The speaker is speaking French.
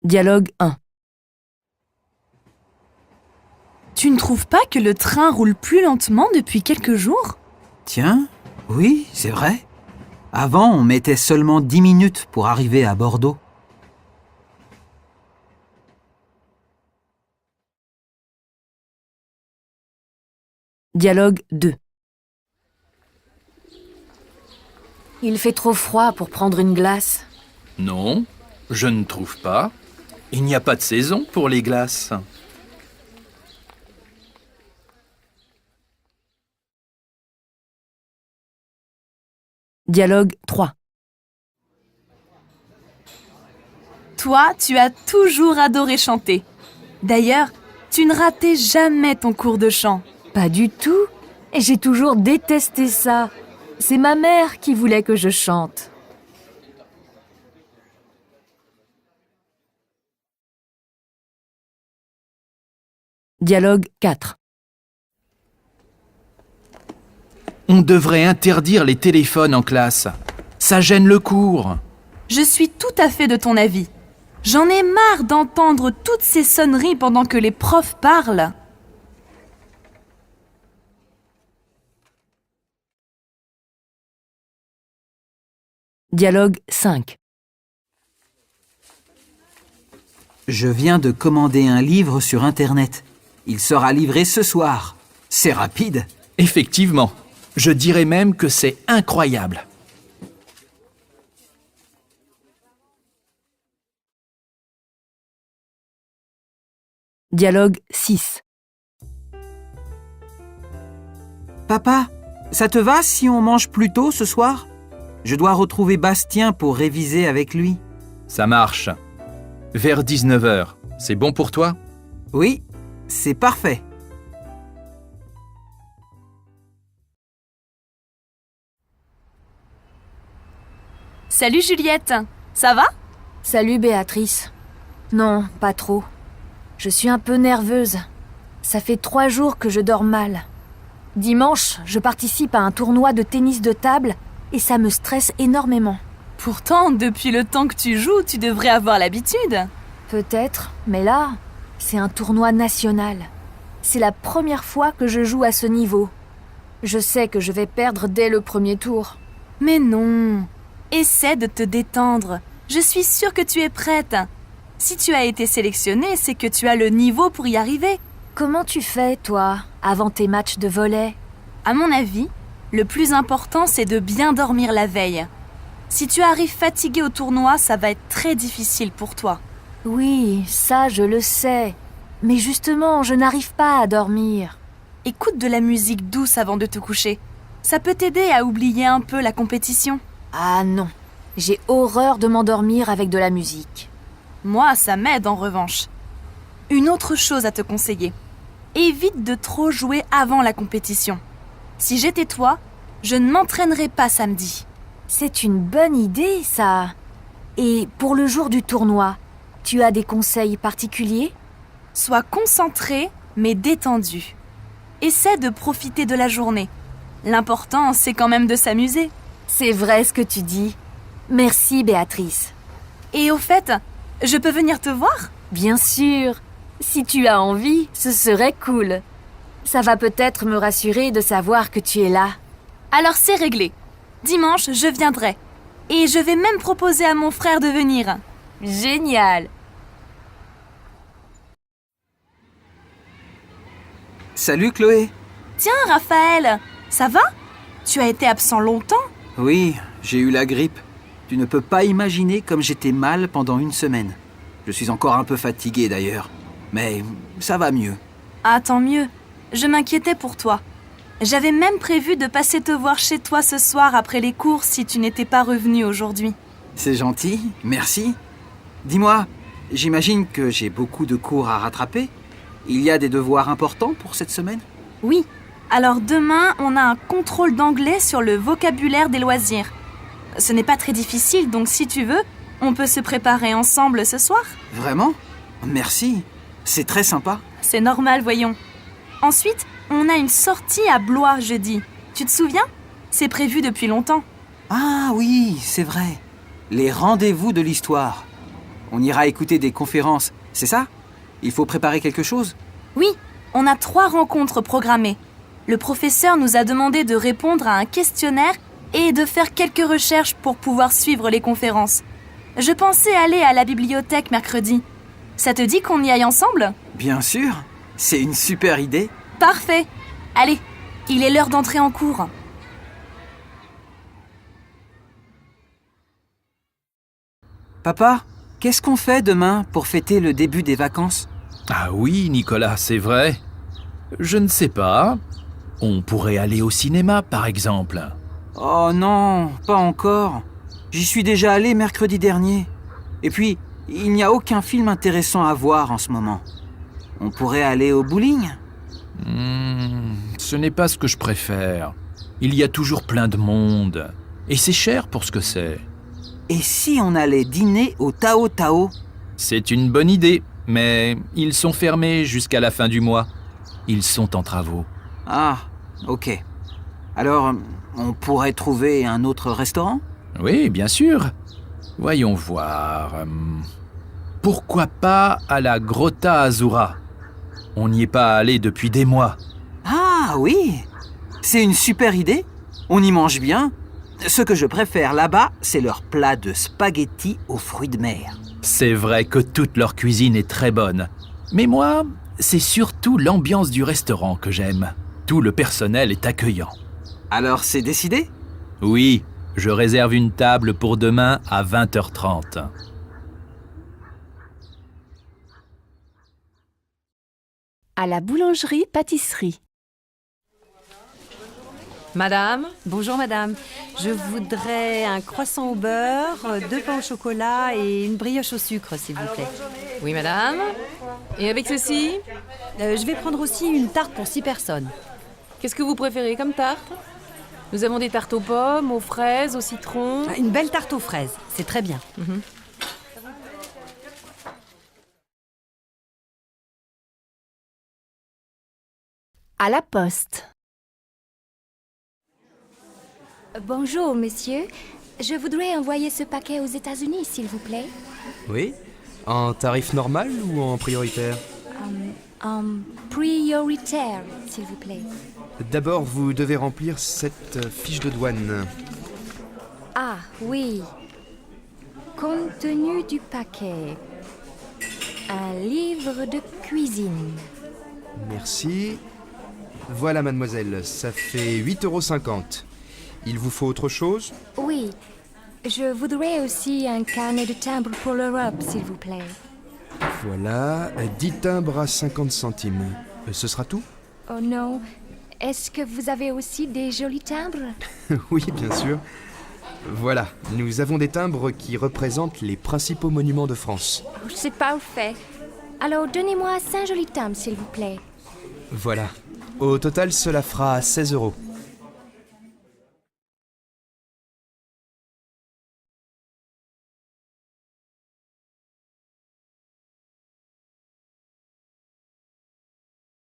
Dialogue 1. Tu ne trouves pas que le train roule plus lentement depuis quelques jours ? Tiens, oui, c'est vrai. Avant, on mettait seulement 10 minutes pour arriver à Bordeaux. Dialogue 2. Il fait trop froid pour prendre une glace. Non, je ne trouve pas. Il n'y a pas de saison pour les glaces. Dialogue 3. Toi, tu as toujours adoré chanter. D'ailleurs, tu ne ratais jamais ton cours de chant. Pas du tout. Et j'ai toujours détesté ça. C'est ma mère qui voulait que je chante. Dialogue 4. On devrait interdire les téléphones en classe. Ça gêne le cours. Je suis tout à fait de ton avis. J'en ai marre d'entendre toutes ces sonneries pendant que les profs parlent. Dialogue 5. Je viens de commander un livre sur Internet. Il sera livré ce soir. C'est rapide. Effectivement, je dirais même que c'est incroyable. Dialogue 6. Papa, ça te va si on mange plus tôt ce soir ? Je dois retrouver Bastien pour réviser avec lui. Ça marche. Vers 19h, c'est bon pour toi ? Oui, c'est parfait. Salut Juliette, ça va ? Salut Béatrice. Non, pas trop. Je suis un peu nerveuse. Ça fait 3 jours que je dors mal. Dimanche, je participe à un tournoi de tennis de table et ça me stresse énormément. Pourtant, depuis le temps que tu joues, tu devrais avoir l'habitude. Peut-être, mais là, c'est un tournoi national. C'est la première fois que je joue à ce niveau. Je sais que je vais perdre dès le premier tour. Mais non, essaie de te détendre. Je suis sûre que tu es prête. Si tu as été sélectionnée, c'est que tu as le niveau pour y arriver. Comment tu fais, toi, avant tes matchs de volley ? À mon avis, le plus important, c'est de bien dormir la veille. Si tu arrives fatigué au tournoi, ça va être très difficile pour toi. Oui, ça je le sais. Mais justement, je n'arrive pas à dormir. Écoute de la musique douce avant de te coucher. Ça peut t'aider à oublier un peu la compétition. Ah non, j'ai horreur de m'endormir avec de la musique. Moi, ça m'aide en revanche. Une autre chose à te conseiller. Évite de trop jouer avant la compétition. Si j'étais toi, je ne m'entraînerais pas samedi. C'est une bonne idée, ça. Et pour le jour du tournoi, tu as des conseils particuliers ? Sois concentré, mais détendu. Essaie de profiter de la journée. L'important, c'est quand même de s'amuser. C'est vrai ce que tu dis. Merci, Béatrice. Et au fait, je peux venir te voir ? Bien sûr. Si tu as envie, ce serait cool. Ça va peut-être me rassurer de savoir que tu es là. Alors c'est réglé. Dimanche, je viendrai. Et je vais même proposer à mon frère de venir. Génial. Salut Chloé. Tiens, Raphaël, ça va ? Tu as été absent longtemps ? Oui, j'ai eu la grippe. Tu ne peux pas imaginer comme j'étais mal pendant 1 semaine. Je suis encore un peu fatigué d'ailleurs. Mais ça va mieux. Ah, tant mieux. Je m'inquiétais pour toi. J'avais même prévu de passer te voir chez toi ce soir après les cours si tu n'étais pas revenu aujourd'hui. C'est gentil, merci. Dis-moi, j'imagine que j'ai beaucoup de cours à rattraper. Il y a des devoirs importants pour cette semaine ? Oui. Alors demain, on a un contrôle d'anglais sur le vocabulaire des loisirs. Ce n'est pas très difficile, donc si tu veux, on peut se préparer ensemble ce soir. Vraiment ? Merci. C'est très sympa. C'est normal, voyons. Ensuite, on a une sortie à Blois jeudi. Tu te souviens ? C'est prévu depuis longtemps. Ah oui, c'est vrai. Les rendez-vous de l'histoire. On ira écouter des conférences, c'est ça? Il faut préparer quelque chose? Oui, on a 3 rencontres programmées. Le professeur nous a demandé de répondre à un questionnaire et de faire quelques recherches pour pouvoir suivre les conférences. Je pensais aller à la bibliothèque mercredi. Ça te dit qu'on y aille ensemble? Bien sûr, c'est une super idée. Parfait. Allez, il est l'heure d'entrer en cours. Papa, qu'est-ce qu'on fait demain pour fêter le début des vacances? Ah oui, Nicolas, c'est vrai. Je ne sais pas. On pourrait aller au cinéma, par exemple. Oh non, pas encore. J'y suis déjà allé mercredi dernier. Et puis, il n'y a aucun film intéressant à voir en ce moment. On pourrait aller au bowling? Ce n'est pas ce que je préfère. Il y a toujours plein de monde. Et c'est cher pour ce que c'est. Et si on allait dîner au Tao Tao? C'est une bonne idée, mais ils sont fermés jusqu'à la fin du mois. Ils sont en travaux. Ah, ok. Alors, on pourrait trouver un autre restaurant? Oui, bien sûr. Voyons voir. Pourquoi pas à la Grotta Azzurra? On n'y est pas allé depuis des mois. Ah oui, c'est une super idée. On y mange bien. Ce que je préfère là-bas, c'est leur plat de spaghettis aux fruits de mer. C'est vrai que toute leur cuisine est très bonne. Mais moi, c'est surtout l'ambiance du restaurant que j'aime. Tout le personnel est accueillant. Alors c'est décidé? Oui, je réserve une table pour demain à 20h30. À la boulangerie-pâtisserie. Madame, Bonjour madame, je voudrais un croissant au beurre, 2 pains au chocolat et une brioche au sucre s'il vous plaît. oui madame. Et avec ceci, Je vais prendre aussi une tarte pour 6 personnes. qu'est-ce que vous préférez comme tarte? Nous avons des tartes aux pommes, aux fraises, au citron. Une belle tarte aux fraises, c'est très bien. À la poste. Bonjour, monsieur. Je voudrais envoyer ce paquet aux États-Unis, s'il vous plaît. Oui? En tarif normal ou en prioritaire? En prioritaire, s'il vous plaît. D'abord, vous devez remplir cette fiche de douane. Ah, oui. Contenu du paquet. Un livre de cuisine. Merci. Voilà, mademoiselle, ça fait 8,50 €. Il vous faut autre chose? Oui. Je voudrais aussi un carnet de timbres pour l'Europe, s'il vous plaît. Voilà, 10 timbres à 50 centimes. Ce sera tout? Oh non. Est-ce que vous avez aussi des jolis timbres? Oui, bien sûr. Voilà, nous avons des timbres qui représentent les principaux monuments de France. Oh, c'est parfait. Alors, donnez-moi 5 jolis timbres, s'il vous plaît. Voilà. Au total, cela fera 16 €.